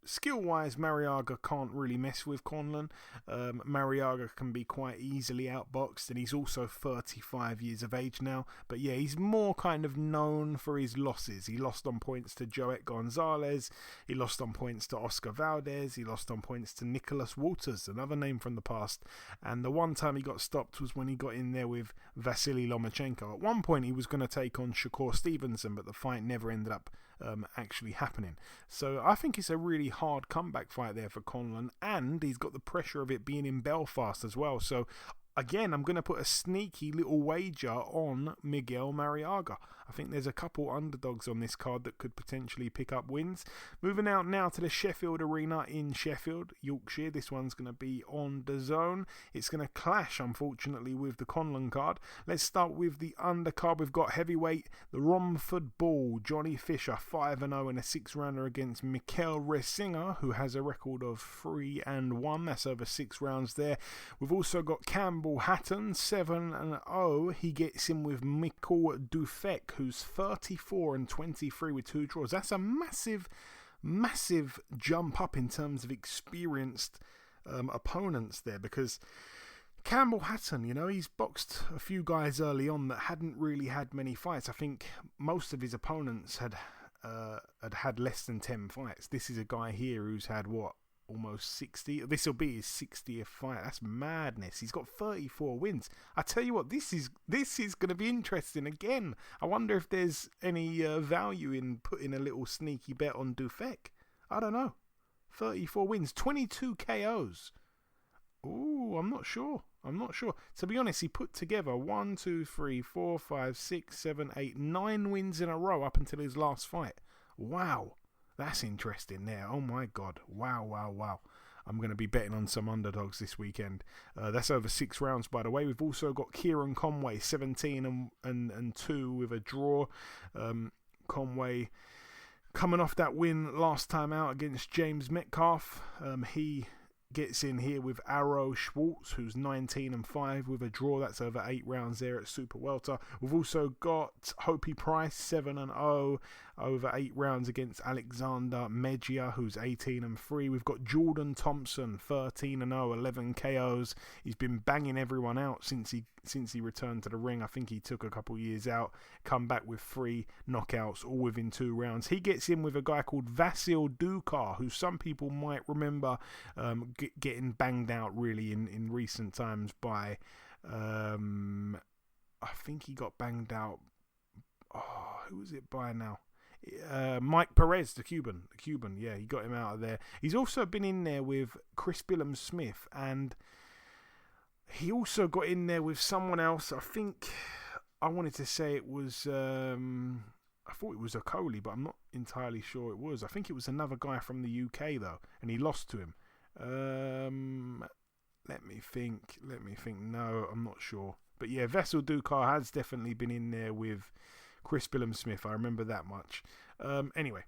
skill-wise, Mariaga can't really mess with Conlan. Mariaga can be quite easily outboxed, and he's also 35 years of age now. But yeah, he's more kind of known for his losses. He lost on points to Joet Gonzalez. He lost on points to Oscar Valdez. He lost on points to Nicholas Walters, another name from the past. And the one time he got stopped was when he got in there with Vasily Lomachenko. At one point, he was going to take on Shakur Stevenson, but the fight never ended up actually happening. So I think it's a really hard comeback fight there for Conlan, and he's got the pressure of it being in Belfast as well. So again, I'm going to put a sneaky little wager on Miguel Mariaga. I think there's a couple underdogs on this card that could potentially pick up wins. Moving out now to the Sheffield Arena in Sheffield, Yorkshire. This one's going to be on DAZN. It's going to clash, unfortunately, with the Conlan card. Let's start with the undercard. We've got heavyweight, the Romford Bull, Johnny Fisher, 5-0 in a 6-rounder against Mikael Resinger, who has a record of 3-1. That's over 6 rounds there. We've also got Campbell Hatton, 7-0. He gets in with Mikkel Dufek, who's 34-23 with 2 draws. That's a massive jump up in terms of experienced opponents there, because Campbell Hatton, he's boxed a few guys early on that hadn't really had many fights. I think most of his opponents had less than 10 fights. This is a guy here who's had, almost 60. This will be his 60th fight. That's madness. He's got 34 wins. I tell you what, this is going to be interesting again. I wonder if there's any value in putting a little sneaky bet on Dufek. I don't know. 34 wins, 22 KOs. Ooh, I'm not sure. To be honest, he put together 1, 2, 3, 4, 5, 6, 7, 8, 9 wins in a row up until his last fight. Wow. That's interesting there. Oh my God. Wow. I'm going to be betting on some underdogs this weekend. That's over 6 rounds, by the way. We've also got Kieran Conway, 17 and 2 with a draw. Conway coming off that win last time out against James Metcalf. He gets in here with Arrow Schwartz, who's 19 and 5 with a draw. That's over 8 rounds there at Super Welter. We've also got Hopi Price, 7 and 0 over 8 rounds against Alexander Mejia, who's 18 and 3. We've got Jordan Thompson, 13 and 0, 11 KOs. He's been banging everyone out since he returned to the ring. I think he took a couple years out, come back with 3 knockouts, all within 2 rounds. He gets in with a guy called Vasil Dukar, who some people might remember getting banged out really in recent times by, I think he got banged out, who was it by now? Mike Perez, the Cuban, yeah, he got him out of there. He's also been in there with Chris Billum-Smith, and he also got in there with someone else. I think I wanted to say it was, I thought it was Okoli, but I'm not entirely sure it was. I think it was another guy from the UK though, and he lost to him. Let me think. No, I'm not sure. But yeah, Vasil Dukar has definitely been in there with Chris Billum-Smith. I remember that much. Anyway,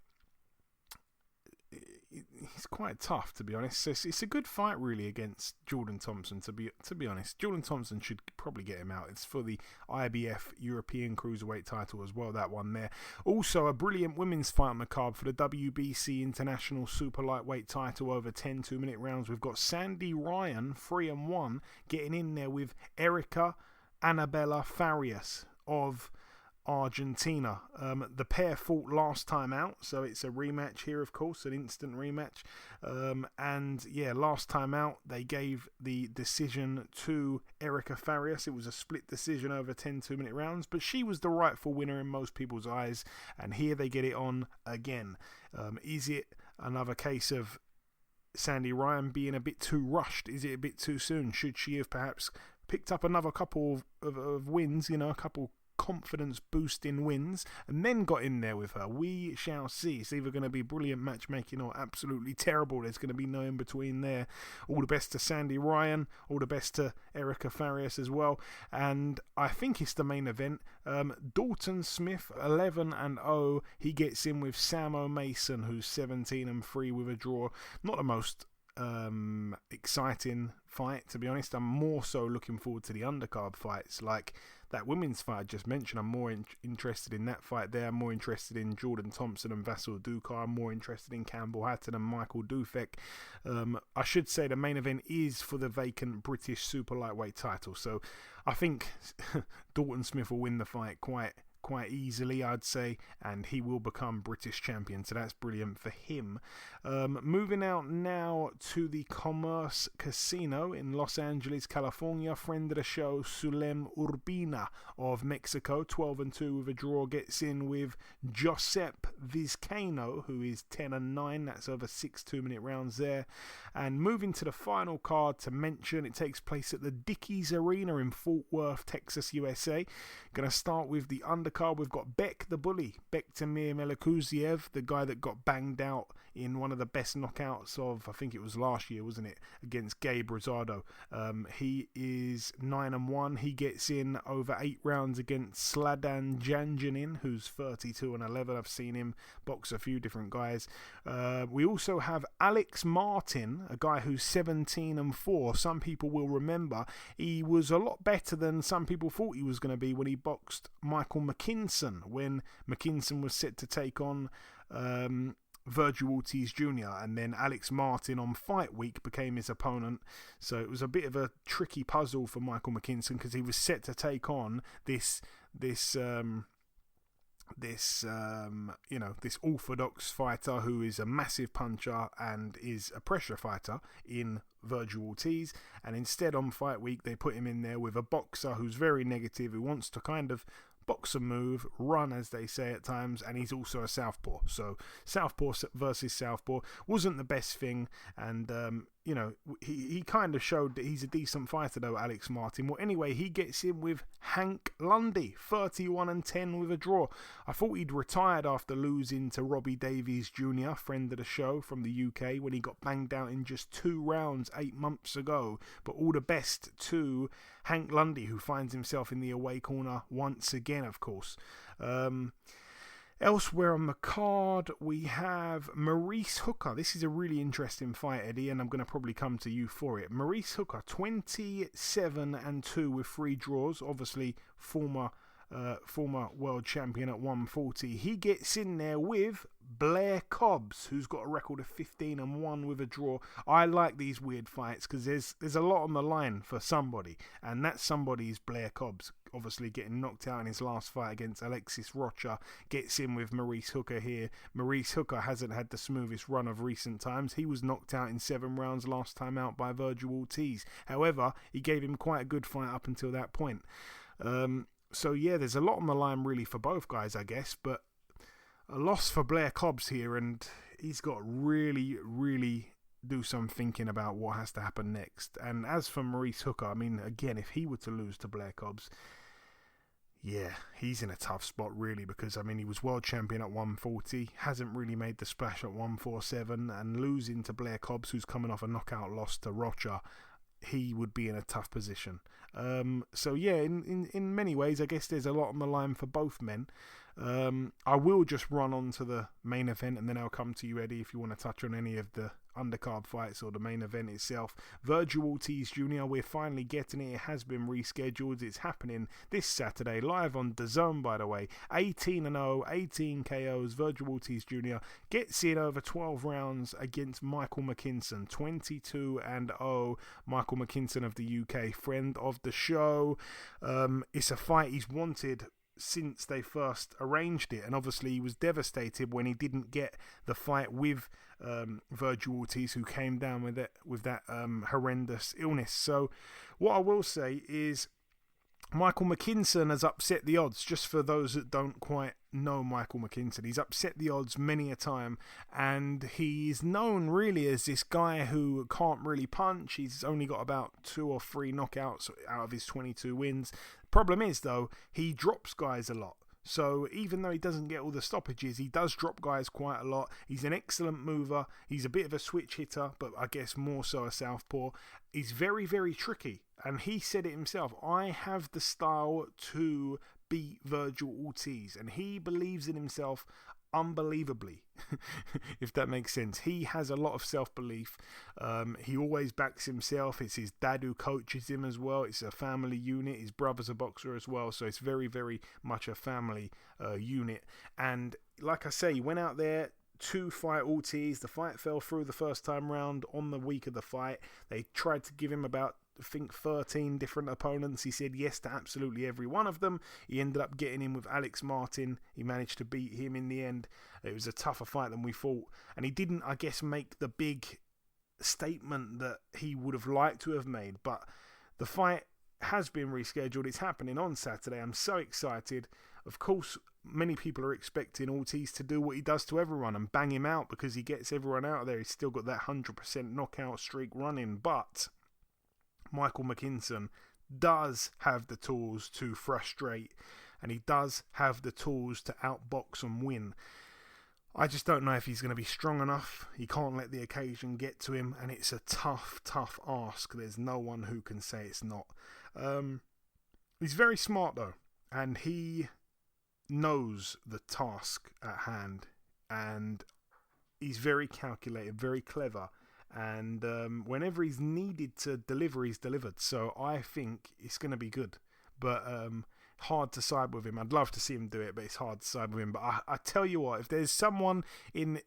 he's quite tough, to be honest. So it's a good fight, really, against Jordan Thompson. To be honest, Jordan Thompson should probably get him out. It's for the IBF European Cruiserweight title as well. That one there. Also, a brilliant women's fight on the card for the WBC International Super Lightweight title over 10 2-minute rounds. We've got Sandy Ryan, 3 and 1, getting in there with Erica Annabella Farias of Argentina. The pair fought last time out, so it's a rematch here, of course, an instant rematch. And yeah, last time out they gave the decision to Erica Farias. It was a split decision over 10 2-minute rounds, but she was the rightful winner in most people's eyes, and here they get it on again. Is it another case of Sandy Ryan being a bit too rushed? Is it a bit too soon? Should she have perhaps picked up another couple of wins, a couple confidence boosting wins, and then got in there with her? We shall see. It's either going to be brilliant matchmaking or absolutely terrible. There's going to be no in between there. All the best to Sandy Ryan, all the best to Erica Farias as well. And I think it's the main event. Dalton Smith, 11 and 0. He gets in with Samo Mason, who's 17 and 3 with a draw. Not the most exciting fight, to be honest. I'm more so looking forward to the undercard fights, like that women's fight I just mentioned. I'm more interested in that fight there. I'm more interested in Jordan Thompson and Vasil Dukar. I'm more interested in Campbell Hatton and Michael Dufek. I should say the main event is for the vacant British super lightweight title, so I think Dalton Smith will win the fight quite easily, I'd say, and he will become British champion, so that's brilliant for him. Moving out now to the Commerce Casino in Los Angeles, California. Friend of the show, Sulem Urbina of Mexico, 12 and 2 with a draw, gets in with Josep Vizcaino, who is 10 and 9. That's over 6 2-minute rounds there. And moving to the final card to mention, it takes place at the Dickies Arena in Fort Worth, Texas, USA. Gonna start with the undercard. We've got Beck the Bully, Bektemir Melikuziev, the guy that got banged out in one of the best knockouts of, I think it was last year, wasn't it, against Gabe Rosado. He is 9 and 1. He gets in over 8 rounds against Sladan Janjanin, who's 32 and 11. I've seen him box a few different guys. We also have Alex Martin, a guy who's 17 and 4. Some people will remember he was a lot better than some people thought he was going to be when he boxed Michael McKinson, when McKinson was set to take on Virgil Ortiz Jr., and then Alex Martin on fight week became his opponent. So it was a bit of a tricky puzzle for Michael McKinson, because he was set to take on this this this orthodox fighter who is a massive puncher and is a pressure fighter in Virgil Ortiz, and instead on fight week they put him in there with a boxer who's very negative, who wants to kind of box a move, run as they say at times, and he's also a southpaw. So southpaw versus southpaw wasn't the best thing, and he kind of showed that he's a decent fighter though, Alex Martin. Well, anyway, he gets in with Hank Lundy, 31-10 with a draw. I thought he'd retired after losing to Robbie Davies Jr., friend of the show from the UK, when he got banged out in just 2 rounds 8 months ago. But all the best to Hank Lundy, who finds himself in the away corner once again, of course. Elsewhere on the card, we have Maurice Hooker. This is a really interesting fight, Eddie, and I'm going to probably come to you for it. Maurice Hooker, 27-2 with 3 draws. Obviously, former world champion at 140. He gets in there with Blair Cobbs, who's got a record of 15-1 with a draw. I like these weird fights because there's a lot on the line for somebody, and that somebody is Blair Cobbs. Obviously getting knocked out in his last fight against Alexis Rocha, gets in with Maurice Hooker here. Maurice Hooker hasn't had the smoothest run of recent times. He was knocked out in 7 rounds last time out by Virgil Ortiz. However, he gave him quite a good fight up until that point. So yeah, there's a lot on the line really for both guys, I guess, but a loss for Blair Cobbs here, and he's got to really, really do some thinking about what has to happen next. And as for Maurice Hooker, I mean, again, if he were to lose to Blair Cobbs, yeah, he's in a tough spot really, because I mean, he was world champion at 140, hasn't really made the splash at 147, and losing to Blair Cobbs, who's coming off a knockout loss to Rocha, he would be in a tough position. So yeah, in many ways, I guess there's a lot on the line for both men. I will just run on to the main event, and then I'll come to you, Eddie, if you want to touch on any of the undercard fights or the main event itself. Virgil Ortiz Jr., we're finally getting it. It has been rescheduled. It's happening this Saturday, live on DAZN, by the way. 18-0, 18 KOs. Virgil Ortiz Jr. gets in over 12 rounds against Michael McKinson, 22-0. Michael McKinson of the UK, friend of the show. It's a fight he's wanted since they first arranged it, and obviously he was devastated when he didn't get the fight with Virgil Ortiz, who came down with that horrendous illness. So what I will say is Michael McKinson has upset the odds. Just for those that don't quite know Michael McKinson, he's upset the odds many a time, and he's known really as this guy who can't really punch. He's only got about 2 or 3 knockouts out of his 22 wins. Problem is though, he drops guys a lot. So even though he doesn't get all the stoppages, he does drop guys quite a lot. He's an excellent mover. He's a bit of a switch hitter, but I guess more so a southpaw. He's very, very tricky. And he said it himself, I have the style to beat Virgil Ortiz. And he believes in himself unbelievably, if that makes sense. He has a lot of self-belief. He always backs himself. It's his dad who coaches him as well. It's a family unit. His brother's a boxer as well, so it's very, very much a family unit. And like I say, he went out there to fight Ortiz. The fight fell through the first time round. On the week of the fight, they tried to give him about, I think, 13 different opponents. He said yes to absolutely every one of them. He ended up getting in with Alex Martin. He managed to beat him in the end. It was a tougher fight than we thought, and he didn't, I guess, make the big statement that he would have liked to have made. But the fight has been rescheduled. It's happening on Saturday. I'm so excited. Of course, many people are expecting Ortiz to do what he does to everyone and bang him out, because he gets everyone out of there. He's still got that 100% knockout streak running, but Michael McKinson does have the tools to frustrate, and he does have the tools to outbox and win. I just don't know if he's going to be strong enough. He can't let the occasion get to him, and it's a tough, tough ask. There's no one who can say it's not. He's very smart though, and he knows the task at hand, and he's very calculated, very clever. And whenever he's needed to deliver, he's delivered. So I think it's going to be good. But hard to side with him. I'd love to see him do it, but it's hard to side with him. But I tell you what, if there's someone in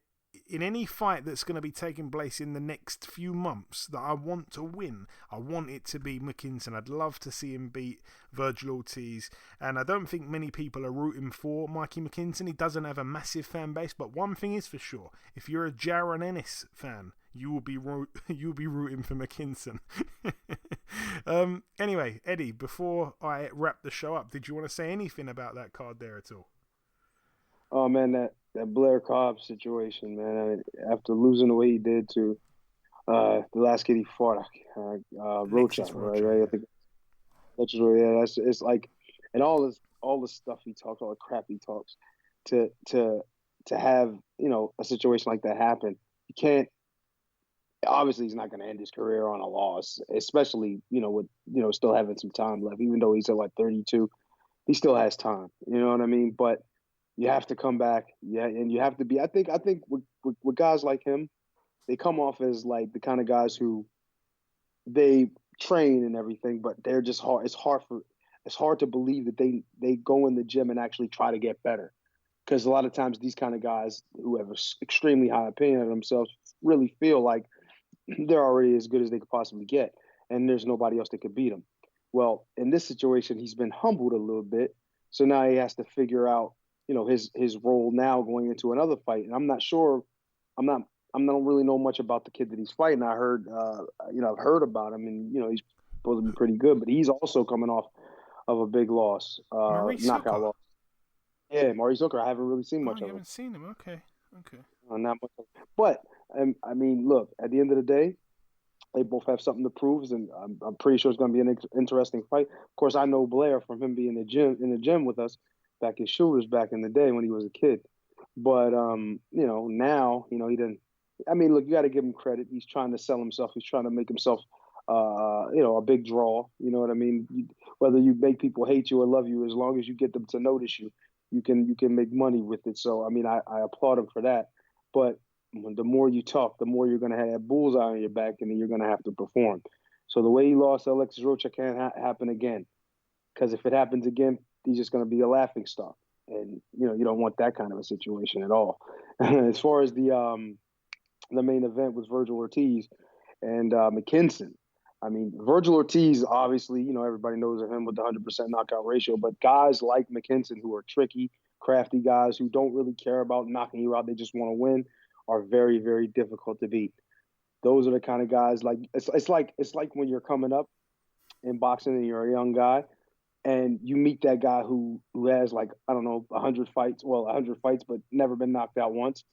in any fight that's going to be taking place in the next few months that I want to win, I want it to be McKinson. I'd love to see him beat Virgil Ortiz, and I don't think many people are rooting for Mikey McKinson. He doesn't have a massive fan base, but one thing is for sure, if you're a Jaron Ennis fan, you will be rooting for McKinson. Anyway, Eddie, before I wrap the show up, did you want to say anything about that card there at all? Oh man, that Blair Cobb situation, man. I mean, after losing the way he did to the last kid he fought, Rocha, right? I think that's really, yeah. It's like, and all the stuff he talks, all the crap he talks, to have a situation like that happen, you can't. Obviously, he's not going to end his career on a loss, especially with still having some time left. Even though he's at like 32, he still has time. You know what I mean? But you have to come back, yeah, and you have to be. I think with guys like him, they come off as like the kind of guys who they train and everything, but they're just hard. It's hard to believe that they go in the gym and actually try to get better, because a lot of times these kind of guys who have an extremely high opinion of themselves really feel like they're already as good as they could possibly get, and there's nobody else that could beat them. Well, in this situation, he's been humbled a little bit, so now he has to figure out his role now going into another fight. And I'm not sure. I don't really know much about the kid that he's fighting. I heard, I've heard about him, and he's supposed to be pretty good. But he's also coming off of a big loss, knockout loss. Yeah, Maurice Hooker. I haven't really seen much of him. You haven't seen him? Okay. Not much. But I mean, look. At the end of the day, they both have something to prove, and I'm pretty sure it's going to be an interesting fight. Of course, I know Blair from him being in the gym with us back in Shooters back in the day when he was a kid. But now he didn't. I mean, look, you got to give him credit. He's trying to sell himself. He's trying to make himself, a big draw. You know what I mean? Whether you make people hate you or love you, as long as you get them to notice you, you can make money with it. So I mean, I applaud him for that. But the more you talk, the more you're going to have that bullseye on your back, and then you're going to have to perform. So the way he lost to Alexis Rocha can't happen again, because if it happens again, he's just going to be a laughing stock, and you don't want that kind of a situation at all. As far as the main event was Virgil Ortiz and McKinson. I mean, Virgil Ortiz, obviously, everybody knows of him with the 100% knockout ratio, but guys like McKinson, who are tricky, crafty guys who don't really care about knocking you out, they just want to win, are very, very difficult to beat. Those are the kind of guys, like it's like when you're coming up in boxing and you're a young guy, and you meet that guy who has, like, I don't know, 100 fights, but never been knocked out once.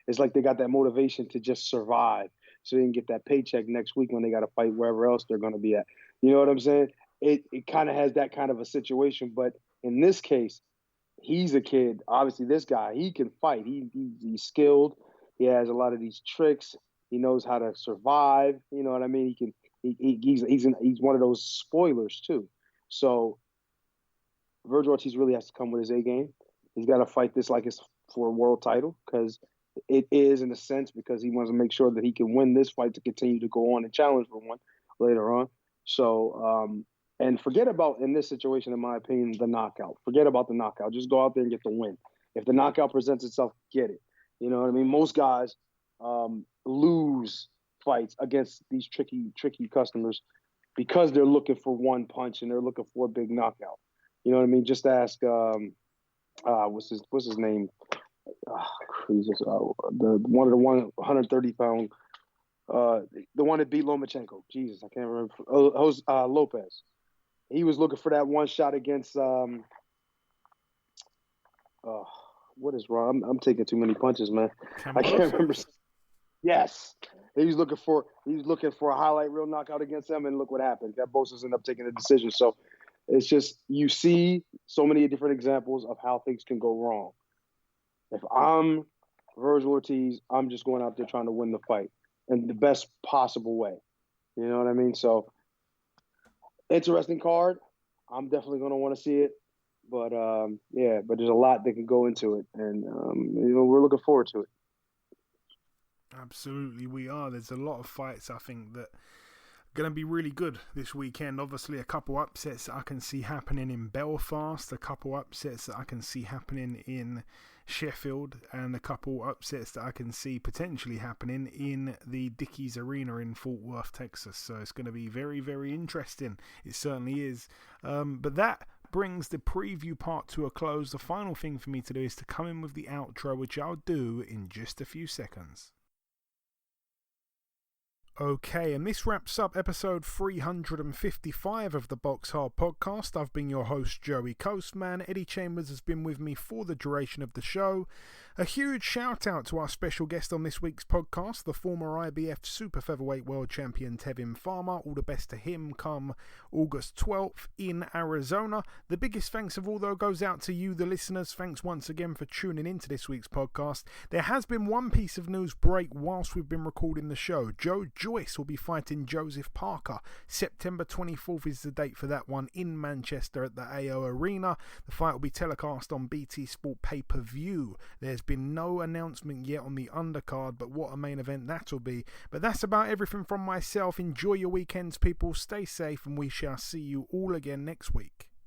It's like they got that motivation to just survive so they can get that paycheck next week when they got to fight wherever else they're going to be at. You know what I'm saying? It kind of has that kind of a situation. But in this case, he's a kid. Obviously, this guy, he can fight. He's skilled. He has a lot of these tricks. He knows how to survive. You know what I mean? He's one of those spoilers too. So Virgil Ortiz really has to come with his A game. He's got to fight this like it's for a world title, because it is, in a sense, because he wants to make sure that he can win this fight to continue to go on and challenge for one later on. So, and forget about, in this situation, in my opinion, the knockout. Forget about the knockout. Just go out there and get the win. If the knockout presents itself, get it. You know what I mean? Most guys lose fights against these tricky customers because they're looking for one punch and they're looking for a big knockout. You know what I mean? Just ask, what's his name? Jesus, the 130-pound, the one that beat Lomachenko. Jesus, I can't remember. Lopez. He was looking for that one shot against. What is wrong? I'm taking too many punches, man. I can't remember. Yes, he was looking for a highlight reel knockout against him, and look what happened. Bosa's ended up taking the decision. So it's just, you see so many different examples of how things can go wrong. If I'm Virgil Ortiz, I'm just going out there trying to win the fight in the best possible way. You know what I mean? So, interesting card. I'm definitely going to want to see it. But, but there's a lot that can go into it. And, we're looking forward to it. Absolutely, we are. There's a lot of fights, I think, that are going to be really good this weekend. Obviously, a couple upsets that I can see happening in Belfast, a couple upsets that I can see happening in Sheffield, and a couple upsets that I can see potentially happening in the Dickies Arena in Fort Worth, Texas. So it's going to be very, very interesting. It certainly is. But that brings the preview part to a close. The final thing for me to do is to come in with the outro, which I'll do in just a few seconds. Okay, and this wraps up episode 355 of the BoxHard Podcast. I've been your host, Joey Coastman. Eddie Chambers has been with me for the duration of the show. A huge shout out to our special guest on this week's podcast, the former IBF Super-Featherweight World Champion Tevin Farmer. All the best to him come August 12th in Arizona. The biggest thanks of all, though, goes out to you, the listeners. Thanks once again for tuning into this week's podcast. There has been one piece of news break whilst we've been recording the show. Joe Joyce will be fighting Joseph Parker. September 24th is the date for that one in Manchester at the AO Arena. The fight will be telecast on BT Sport pay-per-view. There's been no announcement yet on the undercard, but what a main event that'll be. But that's about everything from myself. Enjoy your weekends, people. Stay safe, and we shall see you all again next week.